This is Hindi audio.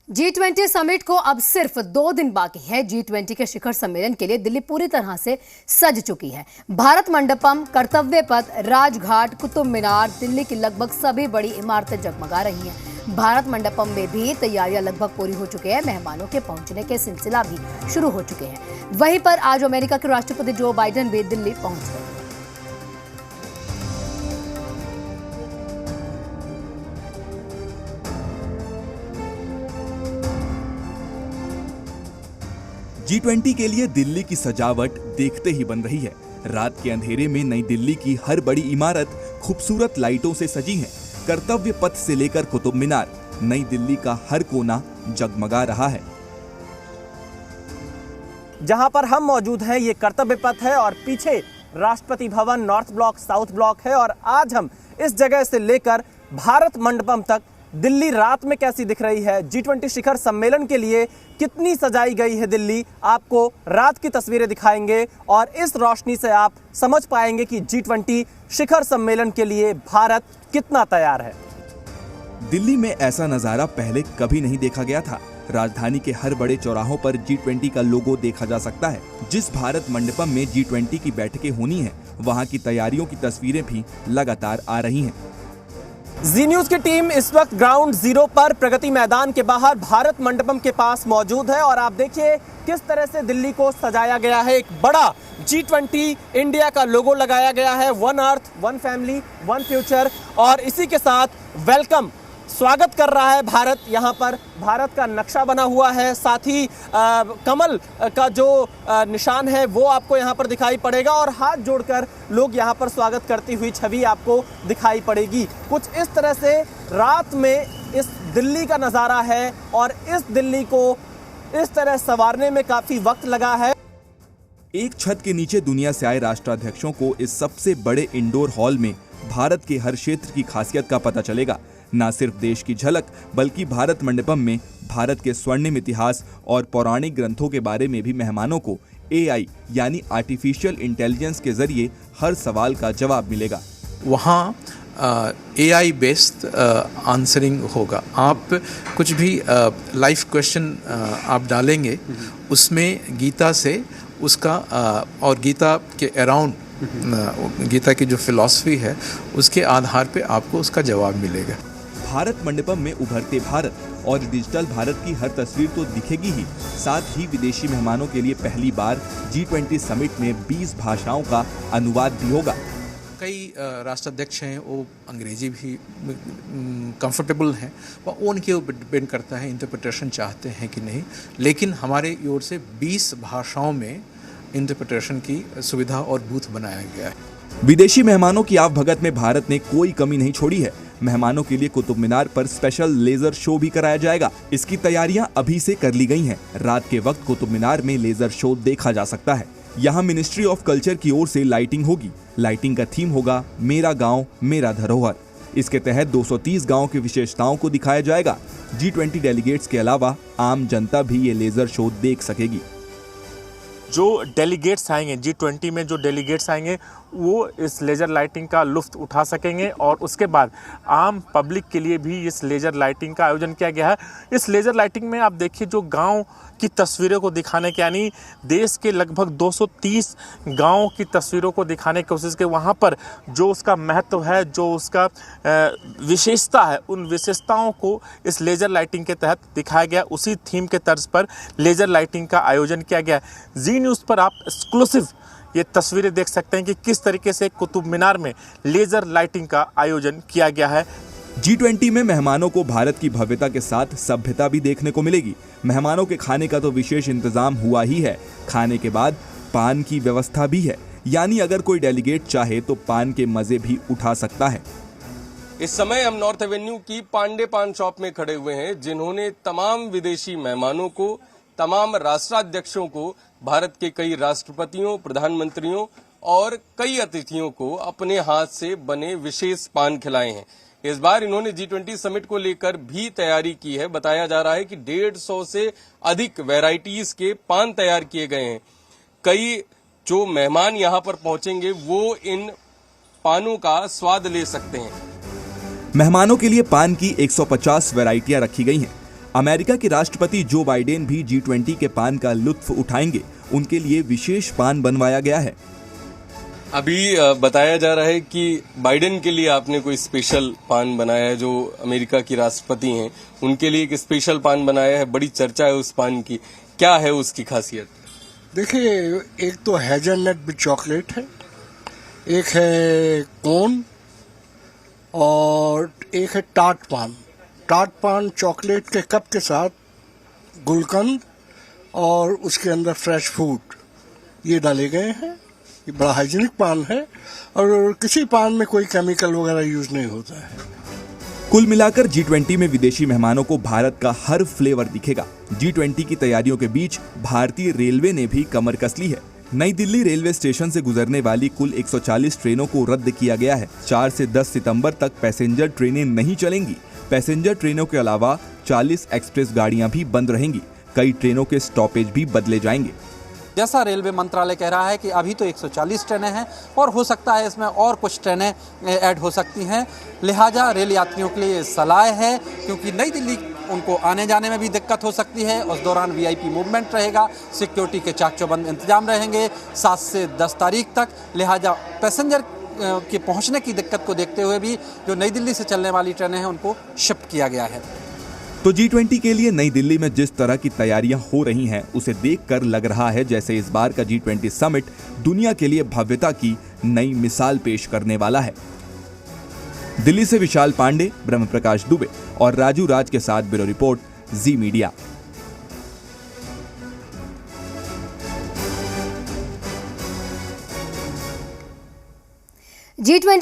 G20 समिट को अब सिर्फ 2 दिन बाकी है। G20 के शिखर सम्मेलन के लिए दिल्ली पूरी तरह से सज चुकी है। भारत मंडपम, कर्तव्य पथ, राजघाट, कुतुब मीनार, दिल्ली की लगभग सभी बड़ी इमारतें जगमगा रही हैं। भारत मंडपम में भी तैयारियां लगभग पूरी हो चुकी है। मेहमानों के पहुंचने के सिलसिला भी शुरू हो चुके हैं। वहीं पर आज अमेरिका के राष्ट्रपति जो बाइडेन भी दिल्ली पहुंच गए। G20 के लिए दिल्ली की सजावट देखते ही बन रही है। रात के अंधेरे में नई दिल्ली की हर बड़ी इमारत खूबसूरत लाइटों से सजी है। कर्तव्य पथ से लेकर कुतुब मीनार, नई दिल्ली का हर कोना जगमगा रहा है। जहां पर हम मौजूद हैं ये कर्तव्य पथ है और पीछे Rashtrapati Bhavan, north block, south block है। और आज हम इस जगह से लेकर भारत मंडपम तक दिल्ली रात में कैसी दिख रही है, G20 शिखर सम्मेलन के लिए कितनी सजाई गई है दिल्ली, आपको रात की तस्वीरें दिखाएंगे और इस रोशनी से आप समझ पाएंगे कि G20 शिखर सम्मेलन के लिए भारत कितना तैयार है। दिल्ली में ऐसा नजारा पहले कभी नहीं देखा गया था। राजधानी के हर बड़े चौराहों पर G20 का लोगो देखा जा सकता है। जिस भारत मंडपम में G20 की बैठकें होनी है, वहां की तैयारियों की तस्वीरें भी लगातार आ रही हैं। जी न्यूज की टीम इस वक्त ग्राउंड जीरो पर प्रगति मैदान के बाहर भारत मंडपम के पास मौजूद है और आप देखिए किस तरह से दिल्ली को सजाया गया है। एक बड़ा G20 इंडिया का लोगो लगाया गया है, one earth, one family, one future, और इसी के साथ वेलकम, स्वागत कर रहा है भारत। यहाँ पर भारत का नक्शा बना हुआ है, साथ ही कमल का जो निशान है वो आपको यहाँ पर दिखाई पड़ेगा और हाथ जोड़कर लोग यहाँ पर स्वागत करती हुई छवि आपको दिखाई पड़ेगी। कुछ इस तरह से रात में इस दिल्ली का नज़ारा है और इस दिल्ली को इस तरह संवारने में काफ़ी वक्त लगा है। एक छत के नीचे दुनिया से आए राष्ट्राध्यक्षों को इस सबसे बड़े इंडोर हॉल में भारत के हर क्षेत्र की खासियत का पता चलेगा। न सिर्फ देश की झलक, बल्कि भारत मंडपम में भारत के स्वर्णिम इतिहास और पौराणिक ग्रंथों के बारे में भी मेहमानों को AI यानी आर्टिफिशियल इंटेलिजेंस के जरिए हर सवाल का जवाब मिलेगा। वहाँ AI बेस्ड आंसरिंग होगा। आप कुछ भी लाइव क्वेश्चन आप डालेंगे, उसमें गीता से उसका और गीता के अराउंड गीता की जो फिलॉसफी है उसके आधार पे आपको उसका जवाब मिलेगा। भारत मंडपम में उभरते भारत और डिजिटल भारत की हर तस्वीर तो दिखेगी ही, साथ ही विदेशी मेहमानों के लिए पहली बार G20 समिट में 20 भाषाओं का अनुवाद भी होगा। कई राष्ट्राध्यक्ष हैं, वो अंग्रेजी भी कंफर्टेबल हैं, वो उनके ऊपर डिपेंड करता है इंटरप्रिटेशन चाहते हैं कि नहीं, लेकिन हमारे ओर से 20 भाषाओं में इंटरप्रिटेशन की सुविधा और बूथ बनाया गया है। विदेशी मेहमानों की आवभगत में भारत ने कोई कमी नहीं छोड़ी है। मेहमानों के लिए कुतुब मीनार पर स्पेशल लेजर शो भी कराया जाएगा। इसकी तैयारियां अभी से कर ली गई हैं। रात के वक्त कुतुब मीनार में लेजर शो देखा जा सकता है। यहाँ मिनिस्ट्री ऑफ कल्चर की ओर से लाइटिंग होगी। लाइटिंग का थीम होगा मेरा गाँव मेरा धरोहर। इसके तहत 230 गाँव की विशेषताओं को दिखाया जाएगा। G20 डेलीगेट्स के अलावा आम जनता भी ये लेजर शो देख सकेगी। जो डेलीगेट्स आएंगे, G20 में जो डेलीगेट्स आएंगे वो इस लेज़र लाइटिंग का लुत्फ़ उठा सकेंगे और उसके बाद आम पब्लिक के लिए भी इस लेज़र लाइटिंग का आयोजन किया गया है। इस लेज़र लाइटिंग में आप देखिए जो गांव की तस्वीरों को दिखाने के, यानी देश के लगभग 230 गांवों की तस्वीरों को दिखाने की कोशिश की। वहाँ पर जो उसका महत्व है, जो उसका विशेषता है, उन विशेषताओं को इस लेज़र लाइटिंग के तहत दिखाया गया। उसी थीम के तर्ज पर लेज़र लाइटिंग का आयोजन किया गया। जी न्यूज़ पर आप एक्सक्लूसिव ये तस्वीरें देख सकते हैं कि किस तरीके से कुतुब मीनार में लेजर लाइटिंग का आयोजन किया गया है। G20 में मेहमानों को भारत की भव्यता के साथ सभ्यता भी देखने को मिलेगी। मेहमानों के खाने का तो विशेष इंतजाम हुआ ही है। खाने के बाद पान की व्यवस्था भी है, यानी अगर कोई डेलीगेट चाहे तो पान के मजे भी उठा सकता है। इस समय हम नॉर्थ एवेन्यू की पांडे पान शॉप में खड़े हुए हैं, जिन्होंने तमाम विदेशी मेहमानों को, तमाम राष्ट्राध्यक्षों को, भारत के कई राष्ट्रपतियों, प्रधानमंत्रियों और कई अतिथियों को अपने हाथ से बने विशेष पान खिलाए हैं। इस बार इन्होंने G20 समिट को लेकर भी तैयारी की है। बताया जा रहा है कि 150 से अधिक वैरायटीज के पान तैयार किए गए हैं। कई जो मेहमान यहाँ पर पहुंचेंगे वो इन पानों का स्वाद ले सकते हैं। मेहमानों के लिए पान की 150 वैरायटियां रखी गई हैं। अमेरिका के राष्ट्रपति जो बाइडेन भी G20 के पान का लुत्फ उठाएंगे। उनके लिए विशेष पान बनवाया गया है। अभी बताया जा रहा है कि बाइडेन के लिए आपने कोई स्पेशल पान बनाया है, जो अमेरिका की राष्ट्रपति हैं उनके लिए एक स्पेशल पान बनाया है। बड़ी चर्चा है उस पान की, क्या है उसकी खासियत? देखिए, एक तो हेज़लनट विद चॉकलेट है, एक है कोन और एक है टार्ट पान। टार्ट पान चॉकलेट के कप के साथ गुलकंद और उसके अंदर फ्रेश फ्रूट ये डाले गए हैं। ये बड़ा हाइजीनिक पान है और किसी पान में कोई केमिकल वगैरह यूज नहीं होता है। कुल मिलाकर G20 में विदेशी मेहमानों को भारत का हर फ्लेवर दिखेगा। G20 की तैयारियों के बीच भारतीय रेलवे ने भी कमर कस ली है। नई दिल्ली रेलवे स्टेशन से गुजरने वाली कुल 140 ट्रेनों को रद्द किया गया है। 4 से 10 सितंबर तक पैसेंजर ट्रेनें नहीं चलेंगी। पैसेंजर ट्रेनों के अलावा 40 एक्सप्रेस गाड़ियां भी बंद रहेंगी। कई ट्रेनों के स्टॉपेज भी बदले जाएंगे। जैसा रेलवे मंत्रालय कह रहा है कि अभी तो 140 ट्रेनें हैं और हो सकता है इसमें और कुछ ट्रेनें ऐड हो सकती हैं। लिहाजा रेल यात्रियों के लिए सलाह है, क्योंकि नई दिल्ली उनको आने जाने में भी दिक्कत हो सकती है। उस दौरान VIP मूवमेंट रहेगा, सिक्योरिटी के चाक चौबंद इंतजाम रहेंगे 7 से 10 तारीख तक। लिहाजा पैसेंजर के पहुंचने की दिक्कत को देखते हुए भी जो नई दिल्ली से चलने वाली ट्रेनें हैं उनको शिफ्ट किया गया है। तो G20 के लिए नई दिल्ली में जिस तरह की तैयारियां हो रही हैं, उसे देखकर लग रहा है जैसे इस बार का G20 समिट दुनिया के लिए भव्यता की नई मिसाल पेश करने वाला है। दिल्ली से विशाल पांडे, ब्रह्म प्रकाश दुबे और राजू राज के साथ ब्यूरो रिपोर्ट, जी मीडिया। G20